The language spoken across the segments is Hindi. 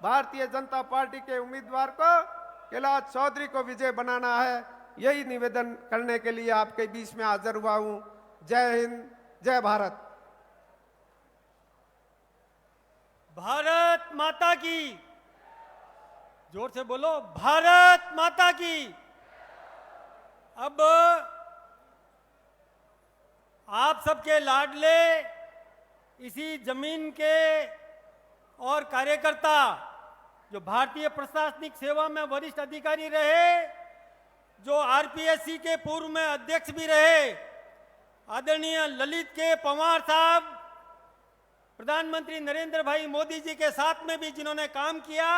भारतीय जनता पार्टी के उम्मीदवार को कैलाश चौधरी को विजय बनाना है। यही निवेदन करने के लिए आपके बीच में हाजिर हुआ हूं। जय हिंद, जय भारत। भारत माता की, जोर से बोलो, भारत माता की। अब आप सबके लाडले इसी जमीन के और कार्यकर्ता जो भारतीय प्रशासनिक सेवा में वरिष्ठ अधिकारी रहे, जो आरपीएससी के पूर्व में अध्यक्ष भी रहे, आदरणीय ललित के पंवार साहब, प्रधानमंत्री नरेंद्र भाई मोदी जी के साथ में भी जिन्होंने काम किया,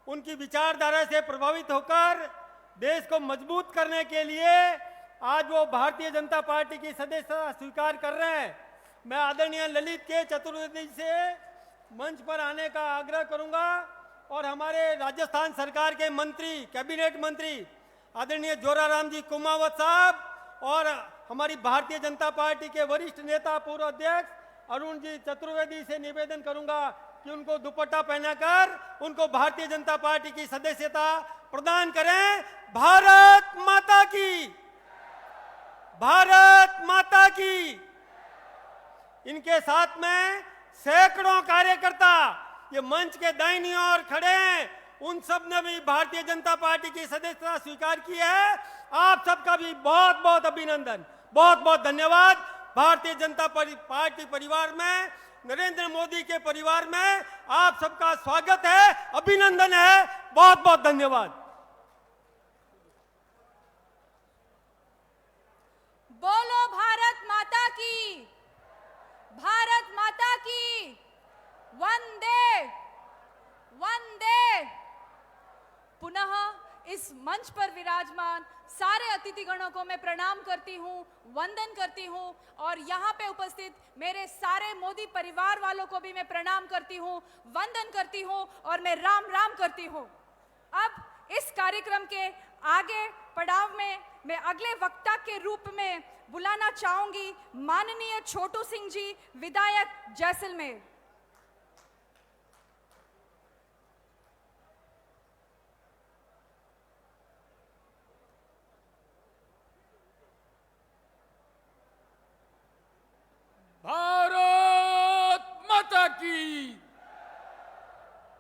उनकी विचारधारा से प्रभावित होकर देश को मजबूत करने के लिए आज वो भारतीय जनता पार्टी की सदस्यता स्वीकार कर रहे हैं। मैं आदरणीय ललित के चतुर्वेदी से मंच पर आने का आग्रह करूंगा और हमारे राजस्थान सरकार के मंत्री, कैबिनेट मंत्री आदरणीय जोराराम जी कुमावत साहब और हमारी भारतीय जनता पार्टी के वरिष्ठ नेता पूर्व अध्यक्ष अरुण जी चतुर्वेदी से निवेदन करूंगा कि उनको दुपट्टा पहनाकर उनको भारतीय जनता पार्टी की सदस्यता प्रदान करें। भारत माता की, भारत माता की। इनके साथ में सैकड़ों कार्यकर्ता ये मंच के दाहिनी ओर खड़े हैं, उन सब ने भी भारतीय जनता पार्टी की सदस्यता स्वीकार की है। आप सबका भी बहुत बहुत अभिनंदन, बहुत बहुत धन्यवाद। भारतीय जनता पार्टी परिवार में, नरेंद्र मोदी के परिवार में आप सबका स्वागत है, अभिनंदन है, बहुत बहुत धन्यवाद। बोलो भारत माता की, भारत माता की। वंदे वंदे। पुनः इस मंच पर विराजमान सारे अतिथिगणों को मैं प्रणाम करती हूँ, वंदन करती हूँ और यहाँ पे उपस्थित मेरे सारे मोदी परिवार वालों को भी मैं प्रणाम करती हूँ, वंदन करती हूँ और मैं राम राम करती हूँ। अब इस कार्यक्रम के आगे पड़ाव में मैं अगले वक्ता के रूप में बुलाना चाहूंगी माननीय छोटू सिंह जी, विधायक जैसलमेर। भारत माता की,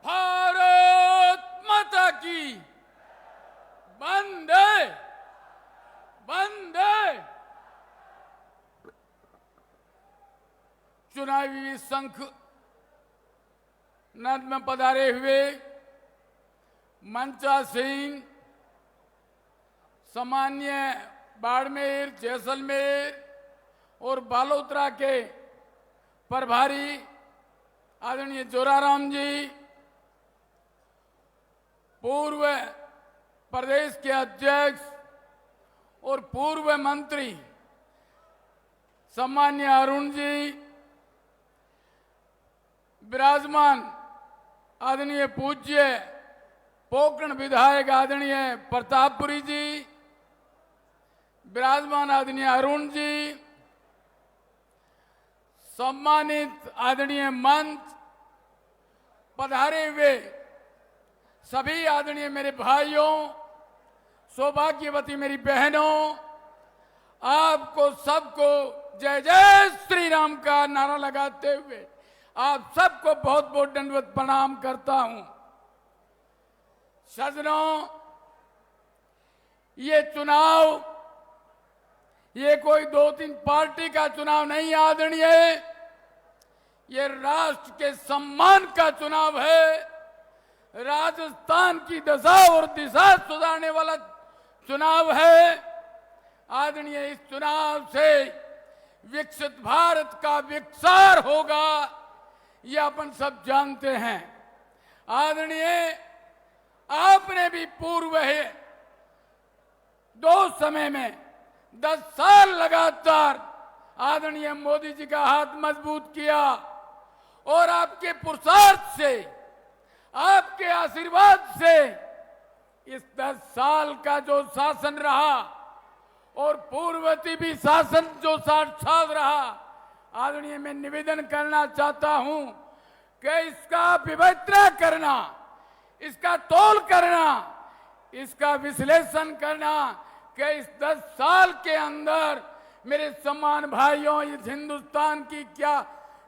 भारत माता की। वंदे वंदे। चुनावी शंख नद में पधारे हुए मंचासीन सामान्य बाड़मेर, जैसलमेर और बालोतरा के प्रभारी आदरणीय जोराराम जी, पूर्व प्रदेश के अध्यक्ष और पूर्व मंत्री सम्मान्य अरुण जी, विराजमान आदरणीय पूज्य पोकरण विधायक आदरणीय प्रतापपुरी जी, विराजमान आदरणीय अरुण जी, सम्मानित आदरणीय मंच पधारे हुए सभी आदरणीय मेरे भाइयों, सौभाग्यवती मेरी बहनों, आपको सबको जय जय श्री राम का नारा लगाते हुए आप सबको बहुत बहुत दंडवत प्रणाम करता हूं। सज्जनों, ये चुनाव ये कोई 2-3 पार्टी का चुनाव नहीं आदरणीय, ये राष्ट्र के सम्मान का चुनाव है, राजस्थान की दशा और दिशा सुधारने वाला चुनाव है। आदरणीय, इस चुनाव से विकसित भारत का विस्तार होगा, ये अपन सब जानते हैं। आदरणीय, आपने भी पूर्व है 2 समय में 10 साल लगातार आदरणीय मोदी जी का हाथ मजबूत किया और आपके पुरुषार्थ से, आपके आशीर्वाद से इस 10 साल का जो शासन रहा और पूर्ववर्ती भी शासन जो साथ रहा, आदरणीय मैं निवेदन करना चाहता हूं कि इसका विवेचना करना, इसका तौल करना, इसका विश्लेषण करना कि इस 10 साल के अंदर मेरे सम्मान भाइयों इस हिंदुस्तान की क्या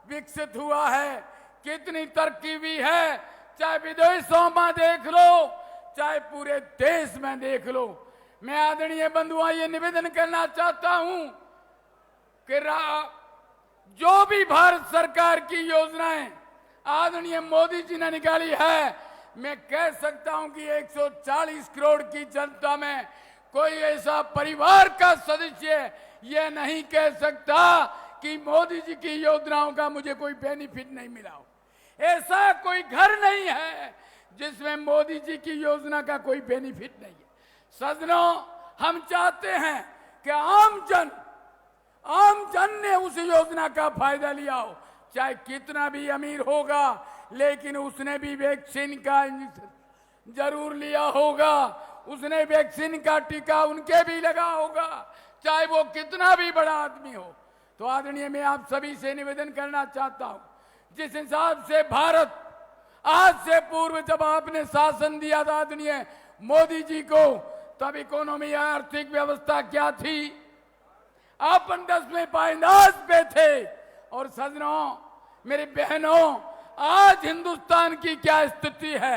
विकसित हुआ है, कितनी तरक्की हुई है, चाहे विदेशों में देख लो, चाहे पूरे देश में देख लो। मैं आदरणीय बंधुओं ये निवेदन करना चाहता हूं कि जो भी भारत सरकार की योजनाएं आदरणीय मोदी जी ने निकाली है, मैं कह सकता हूं कि 140 करोड़ की जनता में कोई ऐसा परिवार का सदस्य ये नहीं कह सकता कि मोदी जी की योजनाओं का मुझे कोई बेनिफिट नहीं मिला हो। ऐसा कोई घर नहीं है जिसमें मोदी जी की योजना का कोई बेनिफिट नहीं है। सज्जनों, हम चाहते हैं कि आम जन ने उस योजना का फायदा लिया हो, चाहे कितना भी अमीर होगा, लेकिन उसने भी वैक्सीन का इंजेक्शन जरूर लिया होगा, उसने वैक्सीन का टीका उनके भी लगा होगा, चाहे वो कितना भी बड़ा आदमी हो। तो आदरणीय मैं आप सभी से निवेदन करना चाहता हूं, जिस हिसाब से भारत आज से पूर्व जब आपने शासन दिया था आदरणीय मोदी जी को, तब इकोनॉमी आर्थिक व्यवस्था क्या थी, अपन 10वें पायदान पे थे। और सज्जनों, मेरी बहनों, आज हिंदुस्तान की क्या स्थिति है,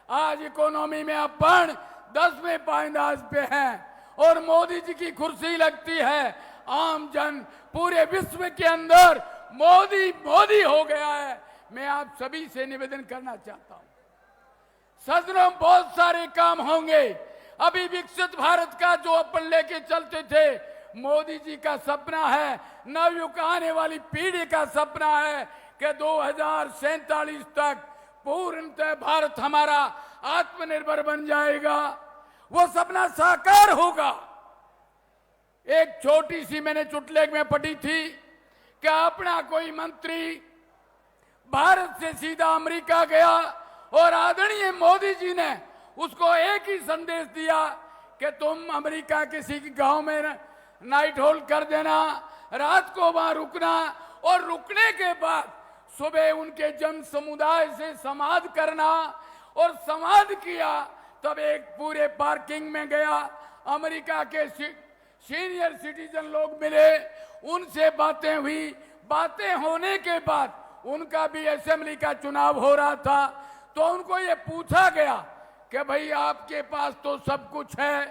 आज इकोनॉमी में अपन 10वें पायदान पे हैं और मोदी जी की कुर्सी लगती है। आम जन पूरे विश्व के अंदर मोदी मोदी हो गया है। मैं आप सभी से निवेदन करना चाहता हूं, सज्जनों, बहुत सारे काम होंगे। अभी विकसित भारत का जो अपन लेके चलते थे, मोदी जी का सपना है, नवयुग आने वाली पीढ़ी का सपना है कि 2047 तक पूर्णतः भारत हमारा आत्मनिर्भर बन जाएगा। वो सपना साकार होगा। एक छोटी सी मैंने चुटलेख में पढ़ी थी कि अपना कोई मंत्री भारत से सीधा अमेरिका गया और आदरणीय मोदी जी ने उसको एक ही संदेश दिया कि तुम अमेरिका किसी गांव में नाइट होल्ड कर देना, रात को वहां रुकना, और रुकने के बाद सुबह उनके जन समुदाय से संवाद करना। और संवाद किया, तब एक पूरे पार्किंग में गया, अमेरिका के सीनियर सिटीजन लोग मिले, उनसे बातें हुई। बातें होने के बाद उनका भी असेंबली का चुनाव हो रहा था, तो उनको ये पूछा गया कि भाई आपके पास तो सब कुछ है,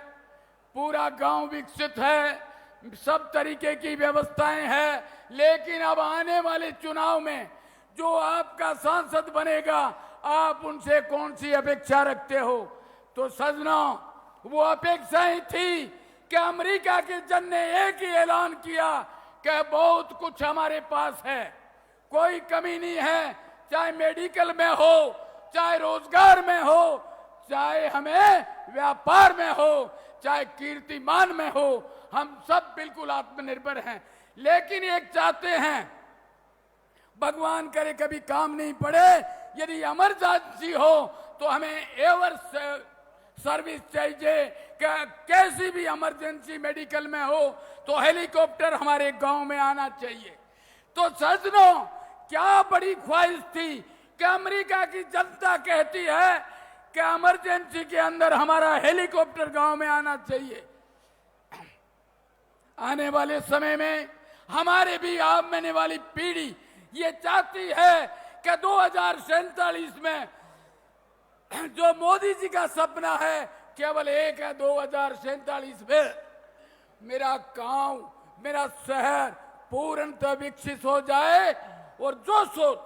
पूरा गांव विकसित है, सब तरीके की व्यवस्थाएं हैं, लेकिन अब आने वाले चुनाव में जो आपका सांसद बनेगा, आप उनसे कौन सी अपेक्षा रखते हो। तो सज्जनों, वो अपेक्षाएं थी कि अमेरिका के जन ने एक ही ऐलान किया कि बहुत कुछ हमारे पास है, कोई कमी नहीं है, चाहे मेडिकल में हो, चाहे रोजगार में हो, चाहे हमें व्यापार में हो, चाहे कीर्तिमान में हो, हम सब बिल्कुल आत्मनिर्भर हैं। लेकिन एक चाहते हैं, भगवान करे कभी काम नहीं पड़े, यदि इमरजेंसी हो तो हमें एवर सर्विस चाहिए, कैसी भी इमरजेंसी मेडिकल में हो तो हेलीकॉप्टर हमारे गांव में आना चाहिए। तो सज्जनों, क्या बड़ी ख्वाहिश थी कि अमेरिका की जनता कहती है कि इमरजेंसी के अंदर हमारा हेलीकॉप्टर गांव में आना चाहिए। आने वाले समय में हमारे भी आने वाली पीढ़ी ये चाहती है कि 2047 में जो मोदी जी का सपना है, केवल एक है, 2047 में मेरा गांव, मेरा शहर पूर्णतः विकसित हो जाए। और जो सोच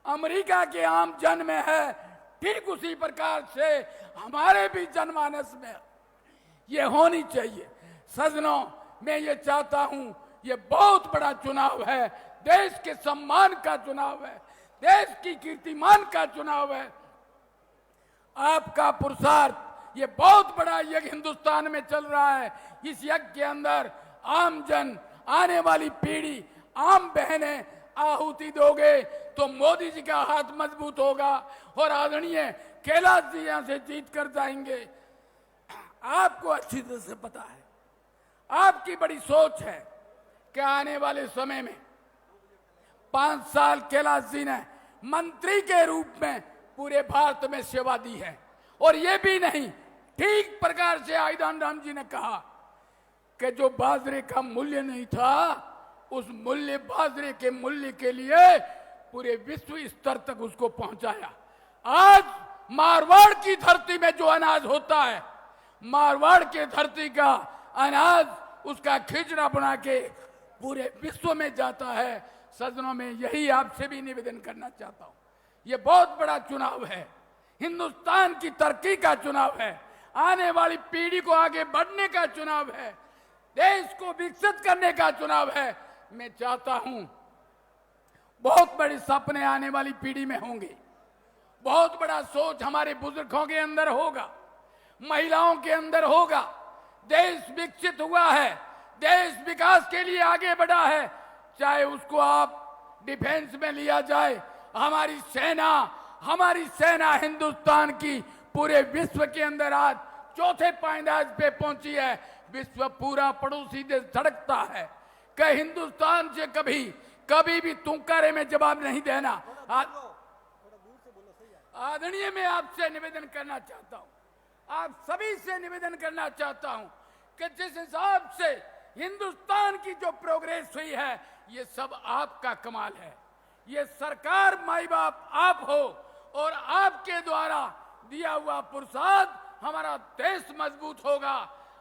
अमेरिका के आम जन में है, ठीक उसी प्रकार से हमारे भी जनमानस में ये होनी चाहिए। सज्जनों, मैं ये चाहता हूं, ये बहुत बड़ा चुनाव है, देश के सम्मान का चुनाव है, देश की कीर्तिमान का चुनाव है। आपका पुरुषार्थ ये बहुत बड़ा यज्ञ हिंदुस्तान में चल रहा है। इस यज्ञ के अंदर आम जन, आने वाली पीढ़ी, आम बहनें आहुति दोगे तो मोदी जी का हाथ मजबूत होगा और आदरणीय कैलाश जी यहां से जीत कर जाएंगे। आपको अच्छी तरह से पता है, आपकी बड़ी सोच है कि आने वाले समय में 5 साल कैलाश जी ने मंत्री के रूप में पूरे भारत में सेवा दी है। और ये भी नहीं, ठीक प्रकार से आयुधान राम जी ने कहा कि जो बाजरे का मूल्य नहीं था, उस मूल्य बाजरे के मूल्य के लिए पूरे विश्व स्तर तक उसको पहुंचाया। आज मारवाड़ की धरती में जो अनाज होता है, मारवाड़ के धरती का अनाज उसका खिचड़ा बना के पूरे विश्व में जाता है। सदनों में यही आपसे भी निवेदन करना चाहता हूं। ये बहुत बड़ा चुनाव है, हिंदुस्तान की तरक्की का चुनाव है, आने वाली पीढ़ी को आगे बढ़ने का चुनाव है, देश को विकसित करने का चुनाव है। मैं चाहता हूं बहुत बड़े सपने आने वाली पीढ़ी में होंगे, बहुत बड़ा सोच हमारे बुजुर्गों के अंदर होगा, महिलाओं के अंदर होगा। देश विकसित हुआ है, देश विकास के लिए आगे बढ़ा है, चाहे उसको आप डिफेंस में लिया जाए। हमारी सेना हिंदुस्तान की पूरे विश्व के अंदर आज चौथे पायदान पे पहुंची है। विश्व पूरा पड़ोसी देश धड़कता है कि हिंदुस्तान से कभी भी तुंकारे में जवाब नहीं देना। आदरणीय, मैं आपसे निवेदन करना चाहता हूं, आप सभी से निवेदन करना चाहता हूं कि जिस हिसाब से हिंदुस्तान की जो प्रोग्रेस हुई है, ये सब आपका कमाल है। ये सरकार माई बाप आप हो और आपके द्वारा दिया हुआ पुरुषार्थ हमारा देश मजबूत होगा,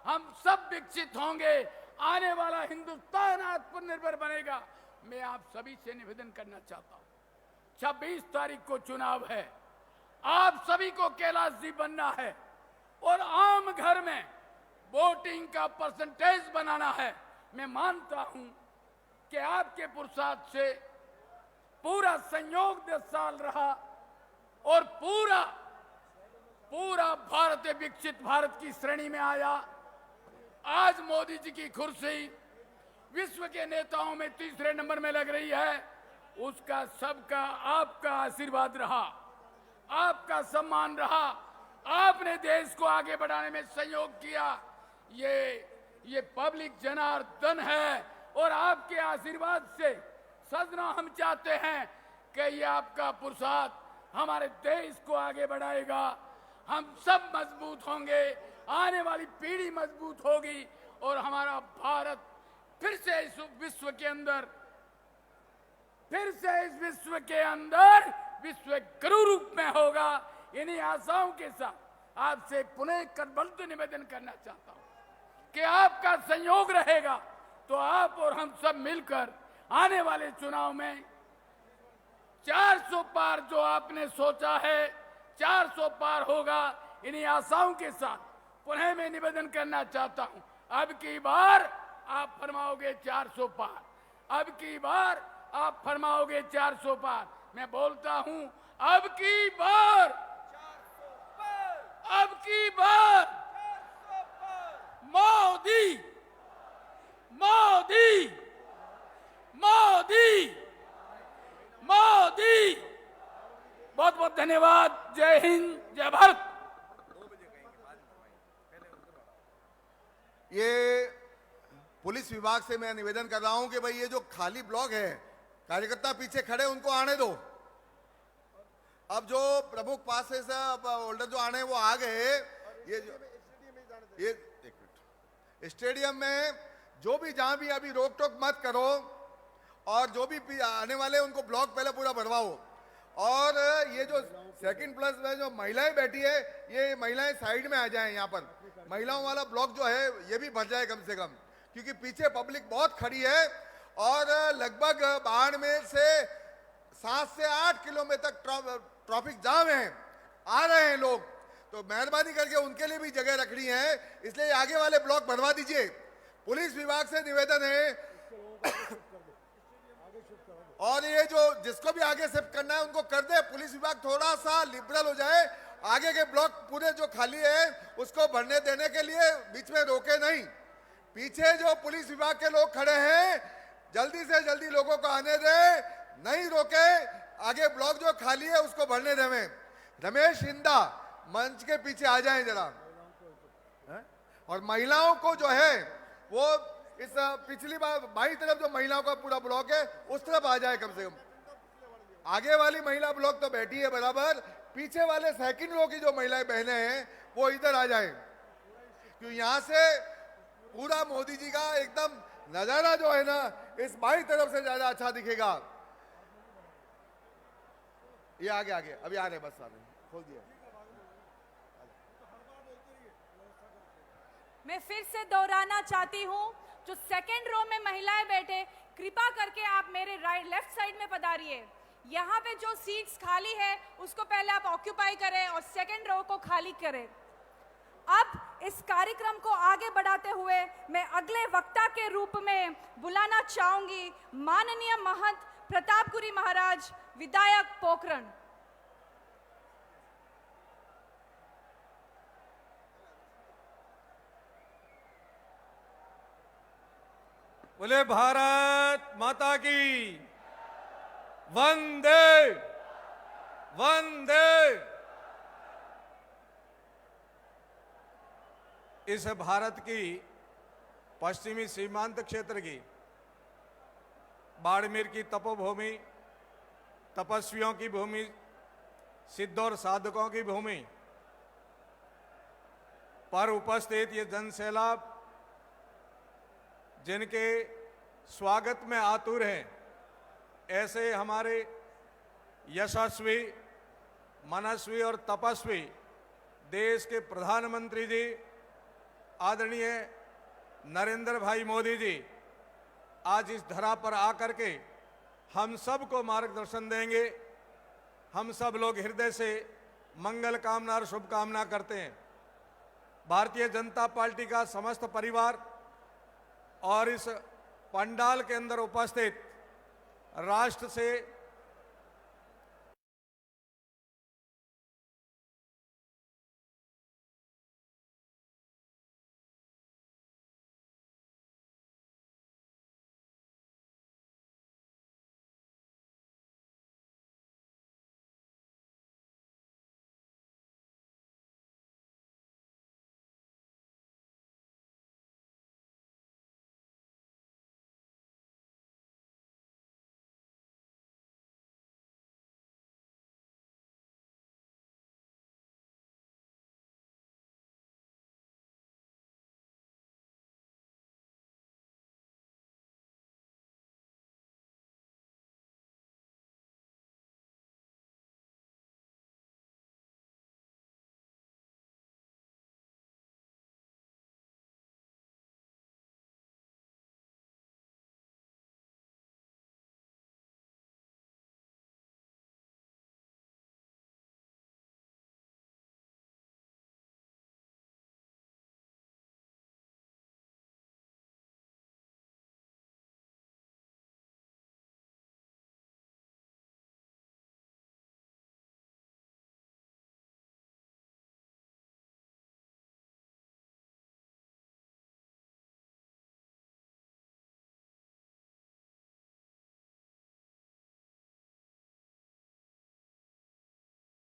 हम सब विकसित होंगे, आने वाला हिंदुस्तान आत्मनिर्भर बनेगा। मैं आप सभी से निवेदन करना चाहता हूं, 26 तारीख को चुनाव है, आप सभी को कैलाश जी बनना है और आम घर में वोटिंग का परसेंटेज बनाना है। मैं मानता हूं कि आपके पुरुषार्थ से पूरा संयोग 10 साल रहा और पूरा भारत विकसित भारत की श्रेणी में आया। आज मोदी जी की कुर्सी विश्व के नेताओं में तीसरे नंबर में लग रही है। उसका सबका आपका आशीर्वाद रहा, आपका सम्मान रहा, आपने देश को आगे बढ़ाने में सहयोग किया। ये पब्लिक जनार्दन है और आपके आशीर्वाद से सदना हम चाहते हैं कि ये आपका पुरुषार्थ हमारे देश को आगे बढ़ाएगा, हम सब मजबूत होंगे, आने वाली पीढ़ी मजबूत होगी और हमारा भारत फिर से इस विश्व के अंदर विश्व गुरु रूप में होगा। इन्हीं आशाओं के साथ आपसे पुनः करबद्ध निवेदन करना चाहता हूं कि आपका संयोग रहेगा तो आप और हम सब मिलकर आने वाले चुनाव में 400 पार जो आपने सोचा है 400 पार होगा। इन्हीं आशाओं के साथ पुनः मैं निवेदन करना चाहता हूं, अब की बार आप फरमाओगे 400 पार, अब की बार आप फरमाओगे 400 पार। मैं बोलता हूं अब की बार मोदी मोदी मोदी मोदी। बहुत बहुत धन्यवाद। जय हिंद, जय भारत। ये पुलिस विभाग से मैं निवेदन कर रहा हूं कि भाई ये जो खाली ब्लॉक है, कार्यकर्ता पीछे खड़े उनको आने दो। अब जो प्रमुख पास से होल्डर जो आने वो आ गए। ये एक मिनट, स्टेडियम में जो भी जहां भी अभी रोक टोक मत करो और जो भी आने वाले उनको ब्लॉक पहले पूरा भरवाओ। और ये जो सेकंड प्लस में जो महिलाएं बैठी है, ये महिलाएं साइड में आ जाएं। यहाँ पर महिलाओं वाला ब्लॉक जो है ये भी भर जाए कम से कम, क्योंकि पीछे पब्लिक बहुत खड़ी है और लगभग बाड़मेर से 7 से 8 किलोमीटर तक ट्रैफिक जाम है, आ रहे हैं लोग। तो मेहरबानी करके उनके लिए भी जगह रखनी है, इसलिए आगे वाले ब्लॉक भरवा दीजिए। पुलिस विभाग से निवेदन है और ये जो जिसको भी आगे शिफ्ट करना है उनको कर दे। पुलिस विभाग थोड़ा सा लिबरल हो जाए, आगे के ब्लॉक पूरे जो खाली है उसको भरने देने के लिए बीच में रोके नहीं। पीछे जो पुलिस विभाग के लोग खड़े हैं जल्दी से जल्दी लोगों को आने दे, नहीं रोके, आगे ब्लॉक जो खाली है उसको भरने देवें। रमेश हिंदा मंच के पीछे आ जाएं जरा। और महिलाओं को जो है वो इस पिछली बार बाई तरफ जो महिलाओं का पूरा ब्लॉक है उस तरफ आ जाए कम से कम। आगे वाली महिला ब्लॉक तो बैठी है बराबर, पीछे वाले सेकंड रो की जो महिलाएं बहनें हैं वो इधर आ जाए, क्योंकि यहां से पूरा मोदी जी का एकदम नजारा जो है ना इस बाई तरफ से ज्यादा अच्छा दिखेगा। ये आगे आगे अभी आ रहे, बस आ रहे, खोल दिया। मैं फिर से दोहराना चाहती हूँ, जो सेकेंड रो में महिलाएं बैठे, कृपा करके आप मेरे राइट लेफ्ट साइड में पधारिए। यहाँ पे जो सीट्स खाली है उसको पहले आप ऑक्यूपाई करें और सेकेंड रो को खाली करें। अब इस कार्यक्रम को आगे बढ़ाते हुए मैं अगले वक्ता के रूप में बुलाना चाहूंगी माननीय महंत प्रतापपुरी महाराज विधायक पोखरण। बोले भारत माता की वंदे वंदे। इस भारत की पश्चिमी सीमांत क्षेत्र की बाड़मेर की तपोभूमि, तपस्वियों की भूमि, सिद्ध और साधकों की भूमि पर उपस्थित ये जनसैलाब जिनके स्वागत में आतुर हैं, ऐसे हमारे यशस्वी, मनस्वी और तपस्वी देश के प्रधानमंत्री जी आदरणीय नरेंद्र भाई मोदी जी आज इस धरा पर आकर के हम सब को मार्गदर्शन देंगे। हम सब लोग हृदय से मंगल कामना और शुभकामना करते हैं। भारतीय जनता पार्टी का समस्त परिवार और इस पंडाल के अंदर उपस्थित राष्ट्र से